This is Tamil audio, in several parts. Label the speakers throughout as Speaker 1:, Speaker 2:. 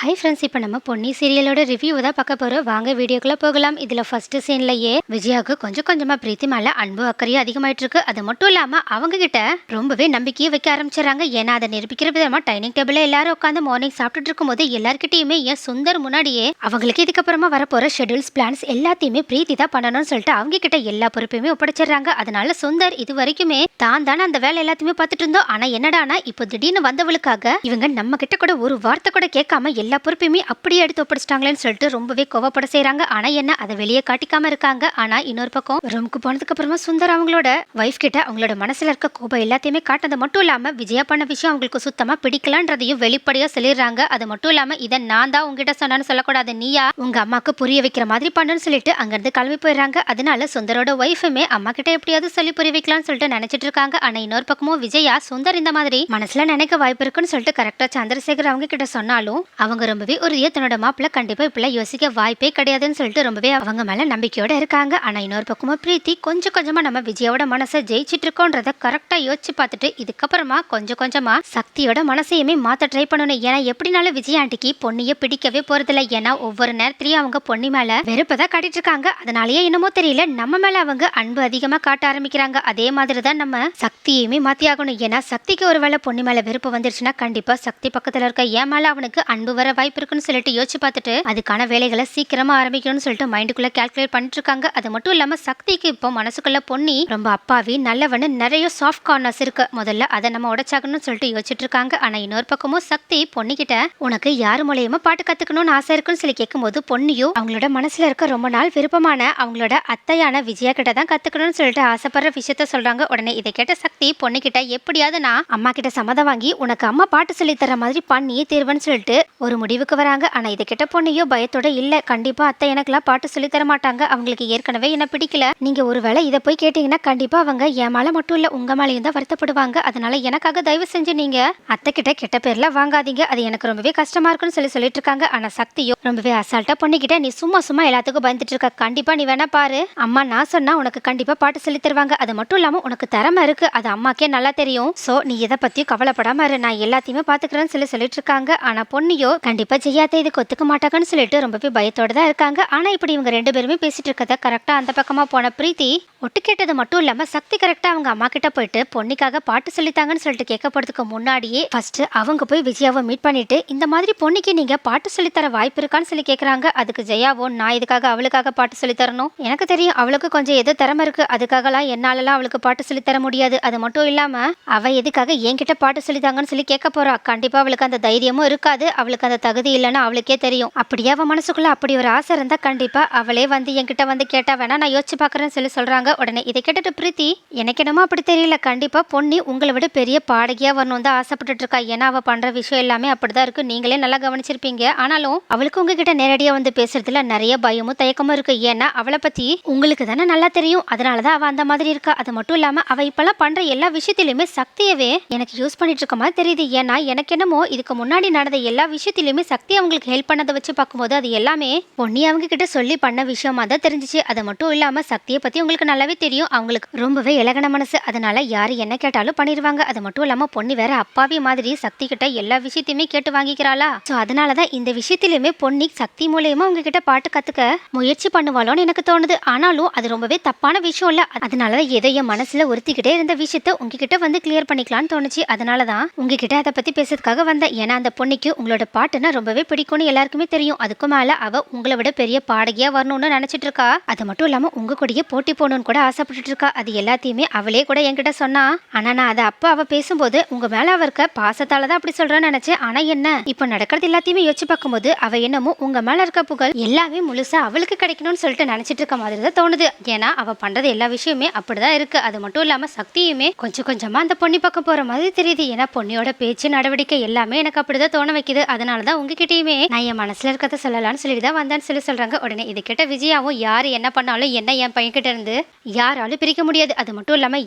Speaker 1: ஹாய் ஃப்ரெண்ட்ஸ், இப்போ நம்ம பொன்னி சீரியலோட ரிவ்யூ தான் பார்க்க போகிறோம். வாங்க வீடியோக்குள்ளே போகலாம். இதில் ஃபர்ஸ்ட் சீன்லயே விஜயாவுக்கு கொஞ்சம் கொஞ்சமாக பிரீத்தி மேலே அன்பு அக்கறையும் அதிகமாயிட்டு இருக்கு. அது மட்டும் இல்லாமல் அவங்க கிட்ட ரொம்பவே நம்பிக்கையை வைக்க ஆரம்பிச்சிடறாங்க. ஏன்னா அதை நிரூபிக்கிற விதமாக டைனிங் டேபிளில் எல்லாரும் உட்காந்து மார்னிங் சாப்பிட்டுட்டு இருக்கும்போது எல்லாருக்கிட்டையுமே ஏன் சுந்தர் முன்னாடியே அவங்களுக்கு இதுக்கப்புறமா வரப்போகிற ஷெடியூல்ஸ் பிளான்ஸ் எல்லாத்தையுமே பிரீத்தி தான் பண்ணணும்னு சொல்லிட்டு அவங்க கிட்ட எல்லா பொறுப்பையுமே ஒப்படைச்சிடுறாங்க. அதனால சுந்தர் இது வரைக்குமே தான் தானே அந்த வேலை எல்லாத்தையுமே பார்த்துட்டு இருந்தோம். ஆனால் என்னடானா இப்போ திடீர்னு வந்தவளுக்காக இவங்க நம்ம கிட்ட கூட ஒரு வார்த்தை கூட கேட்காம எல்லா பொறுப்பையுமே அப்படியே எடுத்து ஒப்படைச்சிட்டாங்களேன்னு சொல்லிட்டு ரொம்பவே கோவப்பட செய்யறாங்க. ஆனா என்ன அதை வெளியே காட்டிக்காம இருக்காங்க. ஆனா இன்னொரு பக்கம் ரூமுக்கு போனதுக்கு அப்புறமா சுந்தர் அவங்களோட வைஃப் கிட்ட அவங்களோட மனசுல இருக்க கோபம் எல்லாத்தையுமே காட்டினது மட்டும் இல்லாம விஜயா பண்ண விஷயம் அவங்களுக்கு சுத்தமா பிடிக்கலன்றதையும் வெளிப்படையா சொல்லிடுறாங்க. அது மட்டும் இல்லாம இதை நான் தான் உங்ககிட்ட சொன்னான்னு சொல்லக்கூடாது, நீயா உங்க அம்மாக்கு புரிய வைக்கிற மாதிரி பண்ணுன்னு சொல்லிட்டு அங்கிருந்து கிளம்பி போயிடுறாங்க. அதனால சுந்தரோட வைஃபுமே அம்மா கிட்ட எப்படியாவது சொல்லி புரிய வைக்கலாம்னு சொல்லிட்டு நினைச்சிட்டு இருக்காங்க. ஆனா இன்னொரு பக்கமும் விஜயா சுந்தர் இந்த மாதிரி மனசுல நினைக்க வாய்ப்பு இருக்குன்னு சொல்லிட்டு கரெக்டா சந்திரசேகர் அவங்க கிட்ட சொன்னாலும் அவங்க ரொம்பவே உறுதியா தன்னோட மாப்பிள்ள கண்டிப்பா இப்பெல்லாம் யோசிக்க வாய்ப்பே கிடையாதுன்னு சொல்லிட்டு ரொம்பவே அவங்க மேல நம்பிக்கையோட இருக்காங்க. ஆனா இன்னொரு பக்கமா பிரீத்தி கொஞ்சம் கொஞ்சமா நம்ம விஜயோட மனசை ஜெயிச்சிட்டு இருக்கோன்றத கரெக்டா யோசிச்சு பார்த்துட்டு இதுக்கப்புறமா கொஞ்சம் கொஞ்சமா சக்தியோட மனசையுமே மாத்த ட்ரை பண்ணணும். ஏன்னா எப்படினாலும் விஜய் ஆண்டிக்கு பொண்ணிய பிடிக்கவே போறதில்ல. ஏன்னா ஒவ்வொரு நேரத்திலயும் அவங்க பொண்ணி மேல வெறுப்பதான் காட்டிட்டு இருக்காங்க. அதனாலயே என்னமோ தெரியல நம்ம மேல அவங்க அன்பு அதிகமா காட்ட ஆரம்பிக்கிறாங்க. அதே மாதிரிதான் நம்ம சக்தியுமே மாத்தி ஆகணும். ஏன்னா சக்திக்கு ஒருவேளை பொண்ணு மேல வெறுப்பு வந்துருச்சுன்னா கண்டிப்பா சக்தி பக்கத்துல இருக்க ஏன் மேல அவனுக்கு அன்பு வர வாய்ப்பு இருக்குன்னு சொல்லிட்டு யோசிச்சு பார்த்துட்டு அதுக்கான வேலைகளை சீக்கிரமா ஆரம்பிக்கணும்னு சொல்லிட்டு மைண்டுக்குள்ள கால்குலேட் பண்ணிட்டு இருக்காங்க. அது மட்டும் இல்லாம சக்திக்கு இப்போ மனசுக்குள்ள பொண்ணி ரொம்ப அப்பாவி நல்லவன்னு நிறைய சாஃப்ட் கார்னர்ஸ் இருக்கு. முதல்ல அதை நம்ம உடைச்சாகணும்னு சொல்லிட்டு யோசிச்சுட்டு இருக்காங்க. ஆனா இன்னொரு பக்கமும் சக்தி பொண்ணுகிட்ட உனக்கு யாரு மூலியமா பாட்டு கத்துக்கணும்னு ஆசை இருக்குன்னு சொல்லி கேட்கும்போது பொண்ணியும் அவங்களோட மனசுல இருக்க ரொம்ப நாள் விருப்பமான அவங்களோட அத்தையான விஜயா கிட்ட தான் கத்துக்கணும்னு சொல்லிட்டு ஆசைப்படுற விஷயத்த சொல்றாங்க. உடனே இதை கேட்ட சக்தி பொண்ணுகிட்ட எப்படியாவது நான் அம்மா கிட்ட சம்மதம் வாங்கி உனக்கு அம்மா பாட்டு சொல்லி தர மாதிரி பண்ணியே தீர்வன்னு சொல்லிட்டு ஒரு முடிவுக்கு வராங்க. ஆனா இதை கிட்ட பொண்ணையோ பயத்தோட இல்ல, கண்டிப்பா அத்தை எனக்குலாம் பாட்டு சொல்லி தர மாட்டாங்க, அவங்களுக்கு ஏற்கனவே என்ன பிடிக்கல, நீங்க ஒருவேளை இதை போய் கேட்டீங்கன்னா கண்டிப்பா அவங்க என் மேல மட்டும் இல்ல உங்க மேலேயும் தான் வருத்தப்படுவாங்க. அதனால எனக்காக தயவு செஞ்சு நீங்க அத்தை கிட்ட கெட்ட பேர்ல வாங்காதீங்க, அது எனக்கு ரொம்பவே கஷ்டமா இருக்குன்னு சொல்லிட்டு இருக்காங்க. ஆனா சக்தியோ ரொம்பவே அசால்ட்டா பொண்ணுகிட்ட நீ சும்மா சும்மா எல்லாத்துக்கும் பயந்துட்டு இருக்க, கண்டிப்பா நீ வேணா பாரு, அம்மா நான் சொன்னா உனக்கு கண்டிப்பா பாட்டு சொல்லி தருவாங்க, அது மட்டும் இல்லாம உனக்கு திறமை இருக்கு, அது அம்மாக்கே நல்லா தெரியும், சோ நீ எதை பத்தியும் கவலைப்படாம இரு, நான் எல்லாத்தையுமே பாத்துக்கிறேன்னு சொல்லிட்டு இருக்காங்க. ஆனா பொண்ணியோ கண்டிப்பா ஜெயாத்தை இதுக்கு ஒத்துக்க மாட்டாங்கன்னு சொல்லிட்டு ரொம்பவே பயத்தோட தான் இருக்காங்க. ஆனா இப்படி இவங்க ரெண்டு பேருமே பேசிட்டு இருக்கத கரெக்டா அந்த பக்கமா போன பிரீத்தி ஒட்டு கேட்டது மட்டும் இல்லாம சக்தி கரெக்டா அவங்க அம்மா கிட்ட போயிட்டு பொண்ணுக்காக பாட்டு சொல்லித்தாங்கன்னு சொல்லிட்டு கேட்கப்படுறதுக்கு முன்னாடியே ஃபர்ஸ்ட் அவங்க போய் விஜயாவை மீட் பண்ணிட்டு இந்த மாதிரி பொண்ணுக்கு நீங்க பாட்டு சொல்லித்தர வாய்ப்பு இருக்கான்னு சொல்லி கேட்கறாங்க. அதுக்கு ஜெயாவோ நான் இதுக்காக அவளுக்காக பாட்டு சொல்லி தரணும், எனக்கு தெரியும் அவளுக்கு கொஞ்சம் ஏதோ திறமை இருக்கு, அதுக்காகலாம் என்னாலலாம் அவளுக்கு பாட்டு சொல்லி தர முடியாது, அது மட்டும் இல்லாம அவ எதுக்காக என்கிட்ட பாட்டு சொல்லித்தாங்கன்னு சொல்லி கேட்க போறா, கண்டிப்பா அவளுக்கு அந்த தைரியமும் இருக்காது, அவளுக்கு அந்த தகுதி இல்லைன்னு அவளுக்கே தெரியும், அப்படியே அவ மனசுக்குள்ள அப்படி ஒரு ஆசை இருந்தா கண்டிப்பா அவளே வந்து என்கிட்ட வந்து கேட்டா வேணா நான் யோசிச்சு பாக்குறேன்னு சொல்றாங்க. உடனே இதை கேட்டுட்டு பிரீத்தி எனக்கு என்னமோ அப்படி தெரியல, கண்டிப்பா பொண்ணி உங்களை விட பெரிய பாடகியா வரணும் தான் ஆசைப்பட்டு இருக்கா, ஏன்னா அவ பண்ற விஷயம் எல்லாமே அப்படிதான் இருக்கு, நீங்களே நல்லா கவனிச்சிருப்பீங்க, ஆனாலும் அவளுக்கு உங்ககிட்ட நேரடியா வந்து பேசுறதுல நிறைய பயமும் தயக்கமும் இருக்கு, ஏன்னா அவளை பத்தி உங்களுக்கு தானே நல்லா தெரியும், அதனாலதான் அவ அந்த மாதிரி இருக்கா, அது மட்டும் இல்லாம அவ இப்பெல்லாம் பண்ற எல்லா விஷயத்திலுமே சக்தியவே எனக்கு யூஸ் பண்ணிட்டு இருக்க மாதிரி தெரியுது, ஏன்னா எனக்கு என்னமோ இதுக்கு முன்னாடி நடந்த எல்லா விஷயத்திலுமே சக்தி அவங்களுக்கு ஹெல்ப் பண்ணதை வச்சு பார்க்கும்போது அது எல்லாமே பொன்னி அவங்க கிட்ட சொல்லி பண்ண விஷயமா தான் தெரிஞ்சிச்சு, அது மட்டும் இல்லாம சக்தியை பத்தி உங்களுக்கு நல்லாவே தெரியும், அவங்களுக்கு ரொம்பவே இலகன மனசு, அதனால யாரு என்ன கேட்டாலும் பண்ணிடுவாங்க, அது மட்டும் இல்லாம பொன்னி வேற அப்பாவி மாதிரி சக்தி கிட்ட எல்லா விஷயத்தையுமே கேட்டு வாங்கிக்கிறாளா, சோ அதனாலதான் இந்த விஷயத்திலுமே பொன்னி சக்தி மூலயமா உங்ககிட்ட பாட்டு கத்துக்க முயற்சி பண்ணுவாளோன்னு எனக்கு தோணுது, ஆனாலும் அது ரொம்பவே தப்பான விஷயம் இல்ல, அதனாலதான் ஏதோ என் மனசுல ஒருத்திக்கிட்டே இருந்த விஷயத்த உங்ககிட்ட வந்து கிளியர் பண்ணிக்கலாம்னு தோணுச்சு, அதனாலதான் உங்ககிட்ட அதை பத்தி பேசுறதுக்காக வந்தேன், ஏன்னா அந்த பொண்ணுக்கு உங்களோட பாட்டுனா ரொம்பவே பிடிக்கும்னு எல்லாருக்குமே தெரியும், அதுக்கும் மேல அவ உங்களை விட பெரிய பாடகியா வரணும்னு நினைச்சிட்டு இருக்கா, அது மட்டும் இல்லாம உங்க கூடயே போட்டி போகணும்னு கூட ஆசைப்பட்டு இருக்கா, அது எல்லாத்தையுமே அவளே கூட என்கிட்ட சொன்னா, ஆனா நான் அதை அப்ப அவ பேசும்போது உங்க மேல அவ இருக்க பாசத்தாலதான் அப்படி சொல்றேன்னு நினைச்சேன், ஆனா என்ன இப்ப நடக்கிறது எல்லாத்தையுமே யோசிச்சு பார்க்கும்போது அவ என்னமோ உங்க மேல இருக்க புகழ் எல்லாமே முழுசா அவளுக்கு கிடைக்கணும்னு சொல்லிட்டு நினைச்சிட்டு இருக்க மாதிரி தான் தோணுது, ஏன்னா அவ பண்றது எல்லா விஷயமே அப்படிதான் இருக்கு, அது மட்டும் இல்லாம சக்தியுமே கொஞ்சம் கொஞ்சமா அந்த பொண்ணி பக்கம் போற மாதிரி தெரியுது, ஏன்னா பொண்ணியோட பேச்சு நடவடிக்கை எல்லாமே எனக்கு அப்படிதான் தோண வைக்குது, அதனாலதான் உங்ககிட்டயுமே நான் என் மனசுல இருக்கிறத சொல்லலாம்னு சொல்லிட்டு தான் வந்தேன்னு சொல்றாங்க. உடனே இது கேட்ட விஜயாவும் யாரு என்ன பண்ணாலும் என்ன என் பையன் கிட்ட இருந்து யாராலும் பிரிக்க முடியாது, அது மட்டும் இல்லாம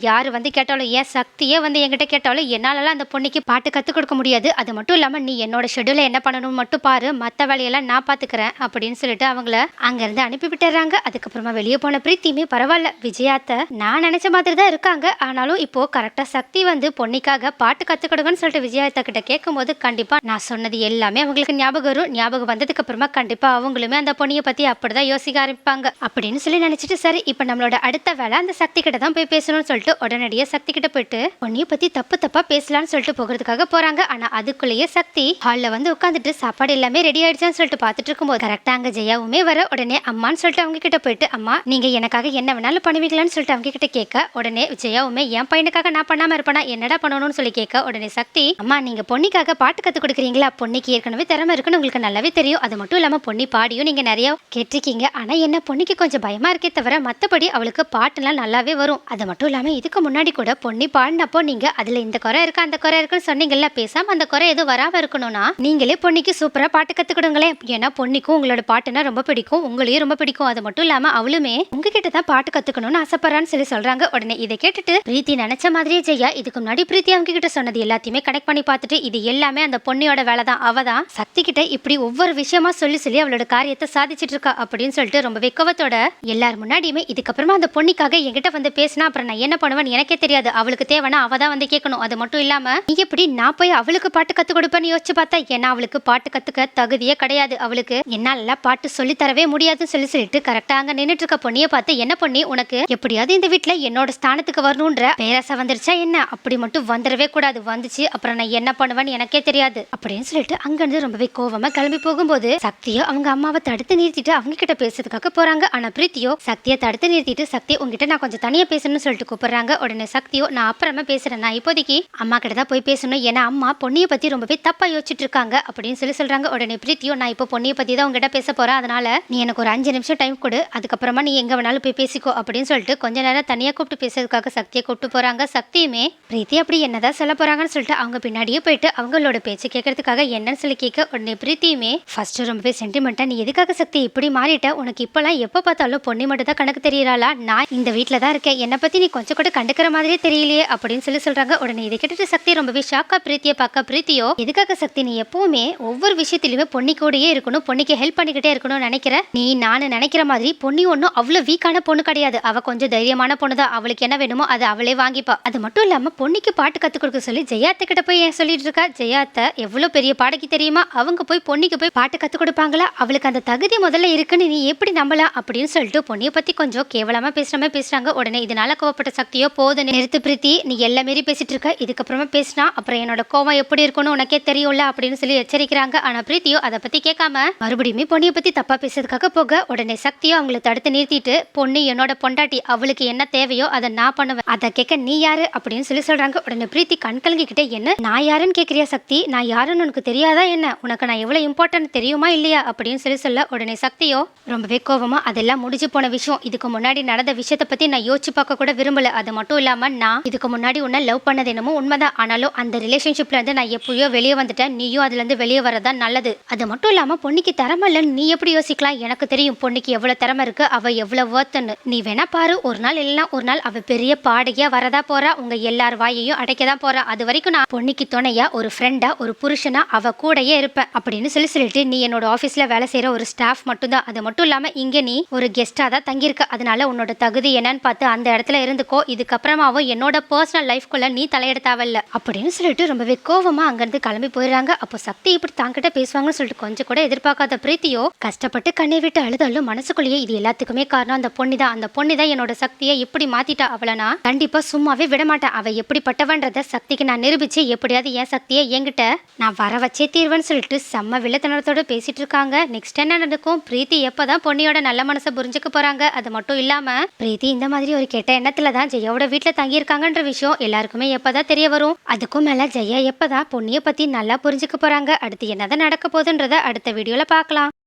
Speaker 1: யாரு வந்து கேட்டாலும் ஏன் சக்தியே வந்து என்கிட்ட கேட்டாலும் என்னாலலாம் அந்த பொண்ணுக்கு பாட்டு கத்துக் கொடுக்க முடியாது, அது மட்டும் இல்லாம நீ என்னோட ஷெட்யூல என்ன பண்ணணும் மட்டும் பாரு, மத்த வேலையெல்லாம் நான் பாத்துக்கிறேன் அப்படின்னு சொல்லிட்டு அவங்கள அங்க இருந்து அனுப்பி விட்டுறாங்க. அதுக்கப்புறமா வெளியே போன பிரீத்தியுமே பரவாயில்ல விஜயாத்த நான் நினைச்ச மாதிரி தான் இருக்காங்க, ஆனாலும் இப்போ கரெக்டா சக்தி வந்து பொண்ணிக்காக பாட்டு கத்துக்கிடுங்கன்னு சொல்லிட்டு விஜயாத்த கிட்ட கேட்கும் போது கண்டிப்பா நான் சொன்னது எல்லாமே அவங்களுக்கு ஞாபகம் வரும். ஞாபகம் வந்ததுக்கு அப்புறமா கண்டிப்பா அவங்களுமே அந்த பொண்ணிய பத்தி அப்படிதான் யோசிக்க ஆரம்பிப்பாங்க அப்படின்னு சொல்லி நினைச்சிட்டு, சரி இப்ப நம்மளோட அடுத்த வேலை அந்த சக்தி கிட்ட தான் போய் பேசணும்னு சொல்லிட்டு உடனடியே சக்தி கிட்ட போயிட்டு பொண்ணிய பத்தி தப்பா பேசலாம்னு சொல்லிட்டு போகிறதுக்காக போறாங்க. ஆனா அதுக்குள்ளேயே சக்தி ஹால்ல வந்து உட்காந்துட்டு சாப்பாடு எல்லாமே ரெடி ஆயிடுச்சான்னு சொல்லிட்டு பாத்துட்டு இருக்கும்போது கரெக்டா அங்க ஜெயாவுமே வர உடனே அம்மான்னு சொல்லிட்டு அவங்க கிட்ட போயிட்டு, அம்மா நீங்க எனக்காக என்ன வேணாலும் பண்ணுவீங்களான்னு சொல்லிட்டு அவங்க கிட்ட கேட்க உடனே ஜெயாவுமே என் பையனுக்காக நான் பண்ணாம இருப்பேனா, என்னடா பண்ணணும்னு சொல்லி கேட்க உடனே சக்தி, அம்மா நீங்க பொண்ணிக்காக பாட்டு கத்து கொடுக்குறீங்களா, பொண்ணிக்கு ஏற்கனவே திறமை இருக்குன்னு உங்களுக்கு நல்லாவே தெரியும். அது மட்டும் இல்லாம பொண்ணி பாடியும் நீங்க நிறைய கேட்டிருக்கீங்க. ஆனா என்ன பொண்ணிக்கு கொஞ்சம் பயமா இருக்கே தவிர மத்தபடி அவளுக்கு பாட்டுலாம் நல்லாவே வரும். அது மட்டும் இல்லாம இதுக்கு முன்னாடி கூட பொண்ணி பாடினப்போ நீங்க அதுல இந்த குறை இருக்கு அந்த குறை இருக்குன்னு சொன்னீங்கல்ல, பேசாம அந்த குறை எதுவும் வராம இருக்கணும்னா நீங்களே பொண்ணிக்கு சூப்பரா பாட்டு கத்துக்கிடுங்களேன். ஏன்னா பொண்ணிக்கும் உங்களோட பாட்டுனா ரொம்ப பிடிக்கும், உங்களையும் ரொம்ப பிடிக்கும். அது மட்டும் இல்லாம அவளுமே உங்ககிட்ட தான் பாட்டு கத்துக்கணும்னு ஆசைப்படுறான்னு சொல்லி சொல்றாங்க. உடனே இதை கேட்டுட்டு பிரீத்தி நினைச்ச மாதிரியே ஜெயா இதுக்கு முன்னாடி பிரீத்தி அவங்க கிட்ட சொன்னது எல்லாத்தையுமே கனெக்ட் பண்ணி பார்த்துட்டு இது எல்லாமே அந்த பொண்ணியோட வேலை தான், அவதான் சக்தி கிட்ட இப்படி ஒவ்வொரு விஷயமா சொல்லி அவளோட காரியத்தை சாதிச்சிட்டு இருக்கா அப்படின்னு சொல்லிட்டு ரொம்ப வெக்கவத்தோட எல்லார் முன்னாடியுமே இதுக்கப்புறமா அந்த பொண்ணிக்காக என்கிட்ட வந்து பேசினா அப்புறம் நான் என்ன பண்ணுவேன்னு எனக்கே தெரியாது, அவளுக்கு தேவைன்னா அவ தான் வந்து கேட்கணும். அது மட்டும் இல்லாம நீ எப்படி நான் போய் அவளுக்கு பாட்டு கத்து கொடுப்பேன்னு யோசிச்சு பார்த்தா, ஏன்னா அவளுக்கு பாட்டு கத்துக்க தகுதியே கிடையாது, அவளுக்கு என்னால பாட்டு சொல்லி தரவே முடியாதுன்னு சொல்லிட்டு கரெக்டா அங்க நின்னுட்டு இருக்க பொண்ணியை பார்த்து, என்ன பொண்ணி உனக்கு எப்படியாவது இந்த வீட்டுல என்னோட ஸ்தானத்துக்கு வரணும்ன்ற பேராசை வந்துருச்சா என்ன, அப்படி மட்டும் வந்துடவே கூடாது, வந்துச்சு அப்புறம் நான் என்ன பண்ணுவேன்னு எனக்கே தெரியாது அப்படின்னு சொல்லிட்டு அங்க இருந்து ரொம்பவே கோவமா கிளம்பி போகும்போது சக்தியோ அவங்க அம்மாவை தடுத்து நிறுத்திட்டு அவங்க கிட்ட பேசுறதுக்காக போறாங்க. ஆனா பிரீத்தியோ சக்தியை தடுத்து நிறுத்திட்டு, சக்தி உங்ககிட்ட நான் கொஞ்சம் தனியா பேசணும்னு சொல்லிட்டு கூப்பிடுறாங்க. உடனே சக்தியோ நான் அப்புறமா பேசுறேன், நான் இப்போதைக்கு அம்மா கிட்ட தான் போய் பேசணும், ஏன்னா அம்மா பொண்ணியை பத்தி ரொம்பவே தப்பா யோசிச்சுட்டு இருக்காங்க அப்படின்னு சொல்றாங்க. உடனே பிரீத்தியோ நான் இப்போ பொண்ணியை பத்தி தான் உங்ககிட்ட பேச போறேன், அதனால நீ எனக்கு ஒரு 5 நிமிஷம் டைம் கொடு, அதுக்கப்புறமா நீ எங்க வேணாலும் போய் பேசிக்கோ அப்படின்னு சொல்லிட்டு கொஞ்ச நேரம் தனியா கூப்பிட்டு பேசுறதுக்காக சக்தியை கூப்பிட்டு போறாங்க. சக்தியுமே பிரீத்தி அப்படி என்னதான் சொல்ல போறாங்கன்னு சொல்லிட்டு அவங்க பின்னாடியே போயிட்டு அவங்களோட பேச்சு கேட்கறதுக்காக என்னன்னு சொல்லி கேட்க உடனே பிரீத்தியுமே ஃபர்ஸ்ட் ரொம்பவே சென்டிமெண்டா, நீ எதுக்காக சக்தி இப்படி மாறிட்ட, உனக்கு இப்பெல்லாம் எப்ப பார்த்தாலும் பொண்ணி மட்டும் தான் கணக்கு தெரியறாளா, நான் இந்த வீட்டுல தான் இருக்கேன், என்னை பத்தி நீ கொஞ்சம் கூட கண்டுக்கிற மாதிரியே தெரியலையே அப்படின்னு சொல்றாங்க. உடனே இதை கேட்டுட்டு சக்தி ரொம்பவே ஷாக்கா பிரீத்தியை பார்க்க, பிரீத்தியோ எதுக்காக சக்தி நீ எப்பவுமே ஒவ்வொரு விஷயத்திலுமே பொண்ணி கூடயே இருக்கணும், பொண்ணிக்கு ஹெல்ப் பண்ணிக்கிட்டே இருக்கணும்னு நினைக்கிற, நீ நானு நினைக்கிற மாதிரி பொண்ணி ஒன்னும் அவ்வளவு வீக்கான பொண்ணு கிடையாது, அவ கொஞ்சம் தைரியமான பொண்ணு தான், அவளுக்கு என்ன வேணுமோ அதை அவளே வாங்கிப்பா. அது மட்டும் இல்லாம பொண்ணிக்கு பாட்டு கத்து கொடுக்க சொல்லி ஜெயாத்த கிட்ட போய் ஏன் சொல்லிட்டு இருக்கா, ஜெயாத்த எவ்வளவு பெரிய பாடகி தெரியுமா, அவங்க போய் பொண்ணிக்கு போய் பாட்டு கத்து கொடுப்பாங்களா, அவளுக்கு அந்த தகுதி முதல்ல இருக்குன்னு நீ எப்படி நம்பலாம் அப்படின்னு சொல்லிட்டு பொண்ணியை பத்தி கொஞ்சம் கேவலமா பேசுற மாதிரி பேசுறாங்க. உடனே இதனால கோவப்பட்ட சக்தியோ போதும் நிறுத்து பிரீத்தி, நீ எல்லா மாரி பேசிட்டு இருக்க, இதுக்கப்புறமா பேசினா அப்புறம் என்னோட கோவம் எப்படி இருக்கும்னு உனக்கே தெரியும்ல அப்படின்னு சொல்லி எச்சரிக்கிறாங்க. ஆனா பிரீத்தியோ அதை பத்தி கேட்காம மறுபடியும் பொண்ணியை பத்தி தப்பா பேசுறதுக்காக போக உடனே சக்தியோ அவங்களை தடுத்து நிறுத்திட்டு, பொண்ணு என்னோட பொண்டாட்டி, அவளுக்கு என்ன தேவையோ அதை நான் பண்ணுவேன், அதை கேட்க நீ யாரு அப்படின்னு சொல்லி சொல்றாங்க. உடனே பிரீத்தி கண் கலங்கிக்கிட்டே, என்ன நான் யாருன்னு கேட்கிறியா சக்தி, நான் யாருன்னு உனக்கு தெரியாதா என்ன, உனக்கு நான் எவ்வளவு இம்பார்ட்டன்ட் தெரியுமா இல்லையா அப்படின்னு சொல்ல உடனே சக்தியோ ரொம்பவே கோவமா, அதெல்லாம் முடிஞ்சு போன விஷயம், இதுக்கு முன்னாடி நடந்த விஷயத்தை பத்தி நான் யோசிச்சு பார்க்க கூட விரும்பல, அது மட்டும் இல்லாம நான் இதுக்கு முன்னாடி உன்னை லவ் பண்ணது என்னமோ உண்மைதான், ஆனாலும் அந்த ரிலேஷன்ஷிப்ல இருந்து நான் எப்பயோ வெளியே வந்துட்டேன், நீயும் அதுல இருந்து வெளியே வரதான் நல்லது. அது மட்டும் இல்லாம பொண்ணுக்கு திறமை இல்லைன்னு நீ எப்படி யோசிக்கலாம், எனக்கு தெரியும் பொண்ணுக்கு எவ்வளவு திறமை இருக்கு, அவ எவ்வளவு வர்த்துன்னு, நீ வேணா பாரு, ஒரு நாள் இல்லைன்னா ஒரு நாள் அவ பெரிய பாடகியா வரதா போறா, உங்க எல்லார் வாயையும் அடைக்கதான் போறா, அது வரைக்கும் நான் பொண்ணுக்கு துணையா ஒரு ஃப்ரெண்டா ஒரு புருஷனா அவ கூடயே இருப்பேன் அப்படின்னு சொல்லிட்டு, நீ என்னோட ஆஃபீஸ்ல வேலை செய்யற ஒரு ஸ்டாஃப் மட்டும் தான், அது மட்டும் இல்லாம இங்க நீ ஒரு கெஸ்டா தான் தங்கியிருக்க, அதனால உன்னோட தகுதி என்னன்னு பார்த்து அந்த இடத்துல இருந்துக்கோ, இதுக்கப்புறமாவும் என்னோட பர்சனல் லைஃப்குள்ள நீ தலையெடுத்தாவல்ல அப்படின்னு சொல்லிட்டு ரொம்பவே கோவமா அங்கிருந்து கிளம்பி போயிடுறாங்க. அப்போ சக்தி இப்படி தாங்கிட்ட பேசுவாங்கன்னு சொல்லிட்டு கொஞ்சம் கூட எதிர்பார்க்காத பிரீத்தியோ கஷ்டப்பட்டு கண்ணை விட்டு அழுதாலும் மனசுக்குள்ளேயே இது எல்லாத்துக்குமே காரணம் அந்த பொண்ணு தான், அந்த பொண்ணு தான் என்னோட சக்தியை இப்படி மாத்திட்டா, அவளை நான் கண்டிப்பா சும்மாவே விட மாட்டேன், அவ எப்படிப்பட்டவன்றத சக்திக்கு நான் நிரூபிச்சு எப்படியாவது என் சக்தியை என்கிட்ட நான் வர வச்சே தீர்வேன்னு சொல்லிட்டு செம்ம வில்லத்தனத்தோட பேசிட்டு இருக்காங்க. நெக்ஸ்ட் என்ன நடக்கும், பிரீத்தி எப்பதான் பொண்ணியோட நல்ல மனசை புரிஞ்சுக்க போறாங்க. அது மட்டும் இல்லாம பிரீத்தி இந்த மாதிரி ஒரு கெட்ட எண்ணத்துல தான் ஜெயாவோட வீட்டுல தங்கி இருக்காங்கன்ற விஷயம் எல்லாருக்குமே எப்பதான் தெரிய வரும். அதுக்கும் மேல ஜெயா எப்பதான் பொண்ணிய பத்தி நல்லா புரிஞ்சுக்க போறாங்க, அடுத்து என்னதான் நடக்க போகுதுன்றத அடுத்த வீடியோல பார்க்கலாம்.